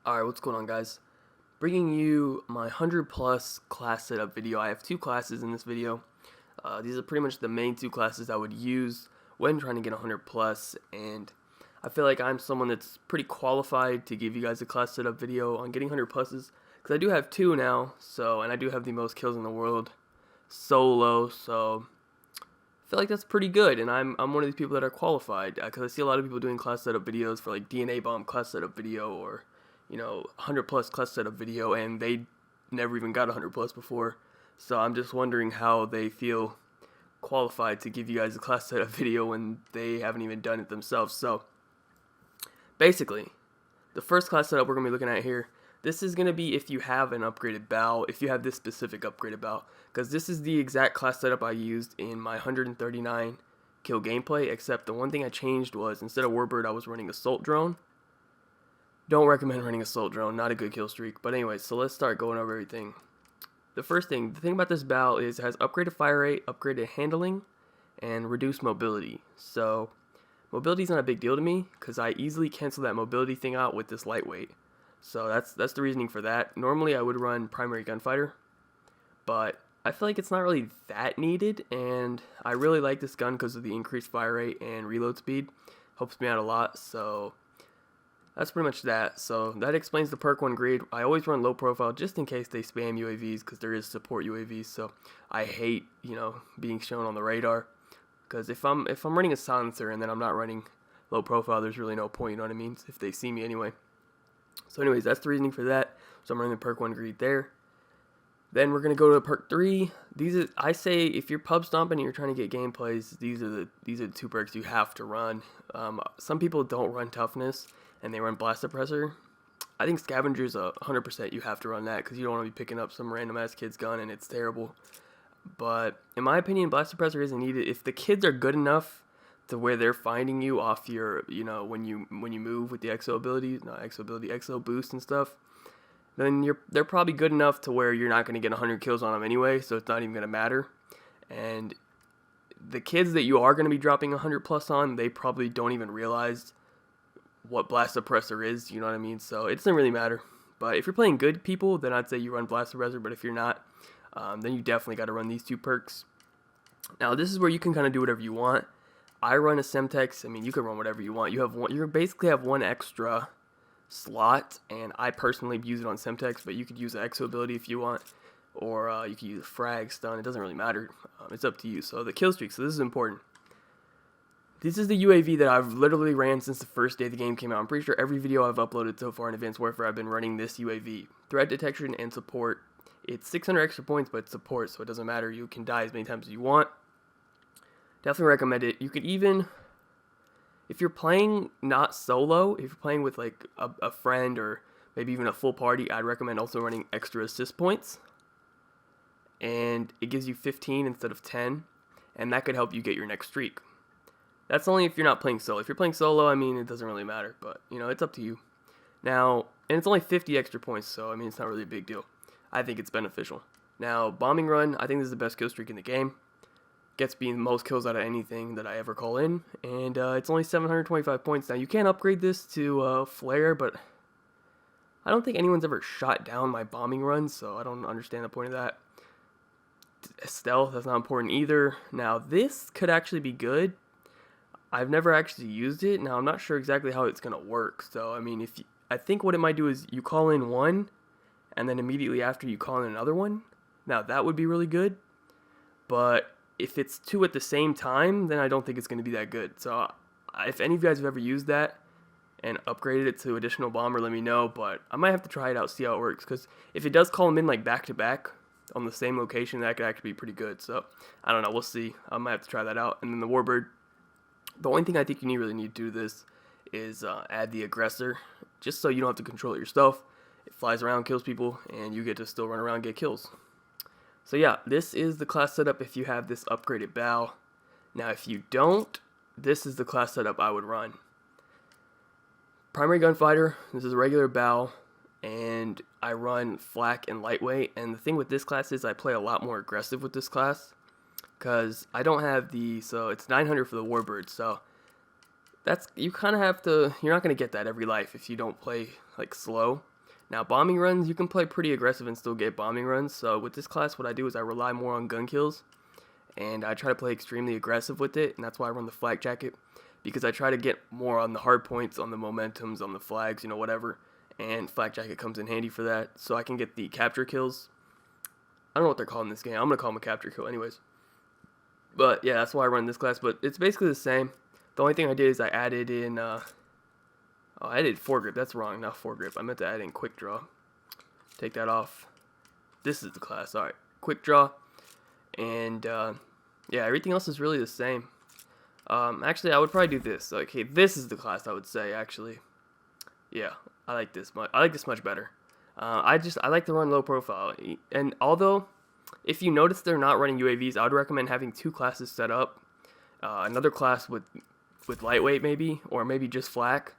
Alright, what's going on, guys? Bringing you my 100 plus class setup video. I have two classes in this video. These are pretty much the main two classes I would use when trying to get 100 plus, and I feel like I'm someone that's pretty qualified to give you guys a class setup video on getting 100 pluses, because I do have two now, and I do have the most kills in the world solo, so I feel like that's pretty good, and I'm one of these people that are qualified, because I see a lot of people doing class setup videos for like DNA bomb class setup video, or 100 plus class setup video, and they never even got 100 plus before. So I'm just wondering how they feel qualified to give you guys a class setup video when they haven't even done it themselves. So basically, the first class setup we're going to be looking at here, this is going to be if you have an upgraded bow, if you have this specific upgraded bow, because this is the exact class setup I used in my 139 kill gameplay, except the one thing I changed was instead of Warbird I was running Assault Drone. Don't recommend running Assault Drone, not a good kill streak. But anyway, so let's start going over everything. The thing about this bow is it has upgraded fire rate, upgraded handling, and reduced mobility. So mobility is not a big deal to me because I easily cancel that mobility thing out with this lightweight. So that's the reasoning for that. Normally I would run primary gunfighter, but I feel like it's not really that needed, and I really like this gun because of the increased fire rate and reload speed. Helps me out a lot, so that's pretty much that. So that explains the perk 1 grid. I always run low profile just in case they spam UAVs, because there is support UAVs. So I hate, being shown on the radar, because if I'm running a silencer and then I'm not running low profile, there's really no point, you know what I mean, if they see me anyway. So anyways, that's the reasoning for that. So I'm running the perk 1 grid there. Then we're gonna go to perk 3. I say if you're pub stomping and you're trying to get gameplays, these are the two perks you have to run. Some people don't run toughness and they run blast suppressor. I think scavenger's 100% you have to run that, because you don't want to be picking up some random ass kid's gun and it's terrible. But in my opinion, blast suppressor isn't needed if the kids are good enough to where they're finding you off your, when you move with the exo abilities, not exo ability, exo boost and stuff. Then they're probably good enough to where you're not going to get 100 kills on them anyway, so it's not even going to matter. And the kids that you are going to be dropping 100 plus on, they probably don't even realize what blast suppressor is, you know what I mean? So it doesn't really matter. But if you're playing good people, then I'd say you run blast suppressor. But if you're not, then you definitely got to run these two perks. Now this is where you can kind of do whatever you want. I run a Semtex. I mean, you can run whatever you want. You basically have one extra slot, and I personally use it on Semtex, but you could use the exo ability if you want, or you could use a frag stun. It doesn't really matter. It's up to you. So the Killstreaks. So this is important. This is the UAV that I've literally ran since the first day the game came out. I'm pretty sure every video I've uploaded so far in Advanced Warfare, I've been running this UAV. Threat detection and support. It's 600 extra points, but it's support, so it doesn't matter. You can die as many times as you want. Definitely recommend it. You could even, if you're playing not solo, if you're playing with like a friend or maybe even a full party, I'd recommend also running extra assist points. And it gives you 15 instead of 10, and that could help you get your next streak. That's only if you're not playing solo. If you're playing solo, I mean, it doesn't really matter, but, it's up to you. Now, and it's only 50 extra points, so, I mean, it's not really a big deal. I think it's beneficial. Now, bombing run, I think this is the best kill streak in the game. Gets me the most kills out of anything that I ever call in, and it's only 725 points. Now, you can't upgrade this to flare, but I don't think anyone's ever shot down my bombing run, so I don't understand the point of that. Stealth, that's not important either. Now, this could actually be good. I've never actually used it. Now, I'm not sure exactly how it's going to work. So, I mean, I think what it might do is you call in one, and then immediately after you call in another one. Now, that would be really good. But if it's two at the same time, then I don't think it's going to be that good. So, if any of you guys have ever used that and upgraded it to additional bomber, let me know. But I might have to try it out, see how it works. Because if it does call them in like back-to-back on the same location, that could actually be pretty good. So, I don't know. We'll see. I might have to try that out. And then the Warbird. The only thing I think you really need to do this is add the aggressor, just so you don't have to control it yourself. It flies around, kills people, and you get to still run around and get kills. So yeah, this is the class setup if you have this upgraded bow. Now if you don't, this is the class setup I would run. Primary gunfighter, this is a regular bow, and I run flak and lightweight. And the thing with this class is I play a lot more aggressive with this class, because I don't have so it's 900 for the Warbird, so you kind of have to, you're not going to get that every life if you don't play like slow. Now, bombing runs, you can play pretty aggressive and still get bombing runs. So with this class, what I do is I rely more on gun kills, and I try to play extremely aggressive with it, and that's why I run the flak jacket, because I try to get more on the hard points, on the momentums, on the flags, whatever, and flak jacket comes in handy for that, so I can get the capture kills. I don't know what they're called in this game. I'm going to call them a capture kill anyways. But yeah, that's why I run this class, but it's basically the same. The only thing I did is I added in, I added foregrip. That's wrong, not foregrip. I meant to add in quick draw. Take that off. This is the class. Alright, quick draw. And yeah, everything else is really the same. Actually, I would probably do this. Okay, this is the class I would say, actually. Yeah, I like this much better. I like to run low profile. And although, if you notice they're not running UAVs, I would recommend having 2 classes set up. Another class with lightweight maybe, or maybe just flak,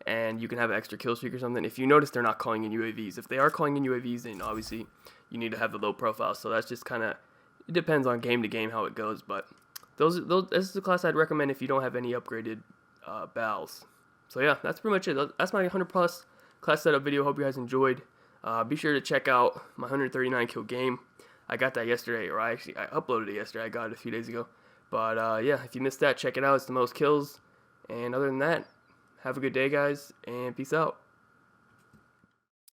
and you can have an extra kill streak or something. If you notice they're not calling in UAVs. If they are calling in UAVs, then obviously you need to have the low profile. So that's just kind of, it depends on game to game how it goes. But this is the class I'd recommend if you don't have any upgraded BALs. So yeah, that's pretty much it. That's my 100 plus class setup video. Hope you guys enjoyed. Be sure to check out my 139 kill game. I got that yesterday, or I uploaded it yesterday. I got it a few days ago. But yeah, if you missed that, check it out. It's the most kills. And other than that, have a good day, guys, and peace out.